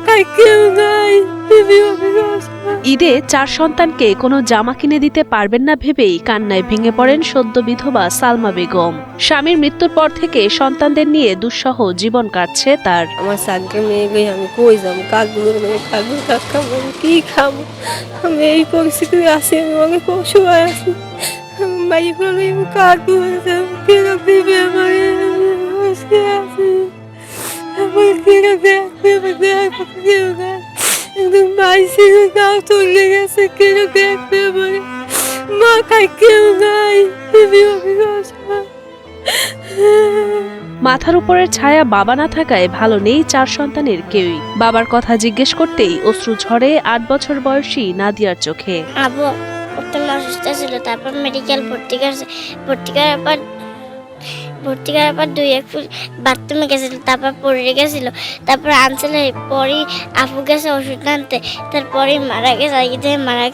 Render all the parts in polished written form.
খাই কেউ নাই। ঈদে 4 সন্তানকে কোনো জামা কিনে দিতে পারবেন না ভেবেই কান্নায় ভেঙে পড়েন সদ্য বিধবা সালমা বেগম। স্বামীর মৃত্যুর পর থেকে সন্তানদের নিয়ে দুঃসহ জীবন কাটছে তার। আমার সাতটা মেয়ে গিয়ে আমি কই যাবো, কাকগুলোর মেয়ে কাকগুলো কাক খাবো, আমি কি খাবো? আমি এই পরিস্থিতি আছি, আমি অনেক অসহায় আছি। মাই বলে কাকগুলো কেন দিবে আমার আছি, আমার কেন দেখবে, দেখবে কেউ না। একদম ভাই ছিল তাও চলে গেছে, কেন দেখবে আমার মা খাই কেউ নাই। আমি অনেক অসহায়। মাথার উপরের ছায়া বাবা না থাকায় ভালো নেই 4 সন্তানের কেউই। বাবার কথা জিজ্ঞেস করতেই অশ্রু ঝরে 8 বছর বয়সী নাদিয়ার চোখে। আবু প্রথম অসুস্থ ছিল, তারপর মেডিকেল ভর্তি করার পর 2-1 ফুট বাথরুমে গেছিল, তারপর পড়ে গেছিল, তারপর আনছিল, পরই আপু গেছে ওষুধ আনতে, তারপরে মারা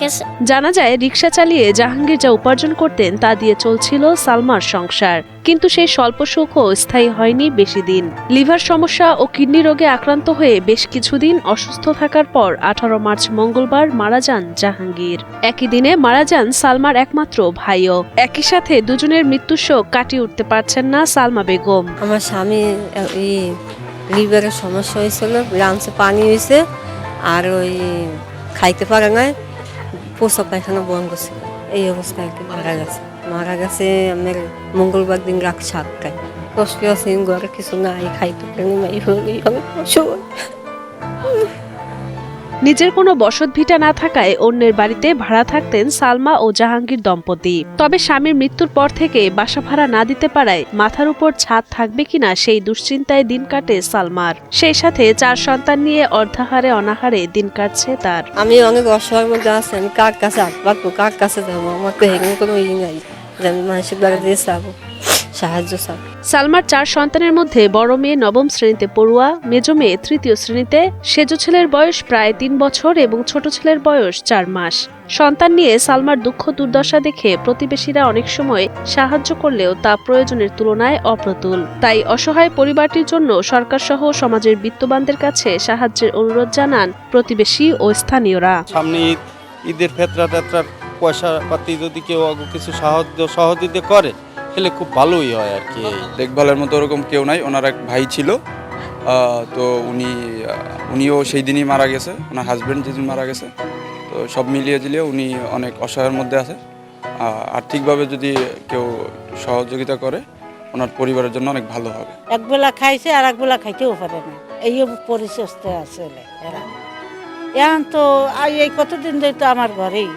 গেছে। জানা যায় রিকশা চালিয়ে জাহাঙ্গীর যা উপার্জন করতেন তা দিয়ে চলছিল সালমার সংসার, কিন্তু সেই স্বল্প সুখও স্থায়ী হয়নি বেশি দিন। লিভার সমস্যা ও কিডনি রোগে আক্রান্ত হয়ে বেশ কিছুদিন অসুস্থ থাকার পর 18 মার্চ মঙ্গলবার মারা যান জাহাঙ্গীর। একই দিনে মারা যান সালমার একমাত্র ভাইও। একই সাথে দুজনের মৃত্যুর শোক কাটিয়ে উঠতে পারছেন না সালমা বেগম। আমার স্বামী লিভারের সমস্যা হয়েছিল, লাঞ্চে পানি হয়েছে, আর ওই খাইতে পারে না, প্রসব পায়খানা বন্ধ ছিল, এই অবস্থায় মারা গেছে আমার মঙ্গলবার দিন রাত 7টায়। কষ্ট আছে, ঘরে কিছু নাই, খাইতে পারেনি, মাই হলে অসহায়। নিজের কোনো বসতভিটা না থাকায় অন্যের বাড়িতে ভাড়া থাকতেন সালমা ও জাহাঙ্গীর দম্পতি। তবে স্বামীর মৃত্যুর পর থেকে বাসা ভাড়া না দিতে পারায় মাথার উপর ছাদ থাকবে কিনা সেই দুশ্চিন্তায় দিন কাটে সালমার। সেই সাথে 4 সন্তান নিয়ে অর্ধাহারে অনাহারে দিন কাটছে তার। আমি অনেক অসহায়ের মধ্যে আছি, আমি কার কাছে আসবো, কার কাছে যাবো? আমার তো এখানে কোনো নাই যে আমি মানুষের দ্বারা দিয়ে চাবো সাহায্য চাবো। সালমার 4 সন্তানের মধ্যে বড় মেয়ে 9ম শ্রেণীতে পড়ুয়া, মেজ মেয়ে 3য় শ্রেণীতে, সেজ ছেলের বয়স প্রায় 3 বছর এবং ছোট ছেলের বয়স 4 মাস। সন্তান নিয়ে সালমার দুঃখ দুর্দশা দেখে প্রতিবেশীরা অনেক সময় সাহায্য করলেও তা প্রয়োজনের তুলনায় অপ্রতুল। তাই অসহায় পরিবারটির জন্য সরকার সহ সমাজের বিত্তবানদের কাছে সাহায্যের অনুরোধ জানান প্রতিবেশী ও স্থানীয়রা। সামনে ঈদের ফেতরা পয়সা পাতি যদি কেউ কিছু সহযোগিতা করে তাহলে খুব ভালোই হয় আর কি। দেখভালের মতো ওরকম কেউ নাই, ওনার এক ভাই ছিল, তো উনিও সেই দিনই মারা গেছে, ওনার হাজব্যান্ড যেদিন মারা গেছে। তো সব মিলিয়ে জিলিয়ে উনি অনেক অসহায়ের মধ্যে আছে। আর্থিকভাবে যদি কেউ সহযোগিতা করে ওনার পরিবারের জন্য অনেক ভালো হবে। একবেলা খাইছে আর একবেলা খাইতেও পারে না, এই পরিস্থিতি আছে এরা। এখন তো এই কতদিন ধরে তো আমার ঘরেই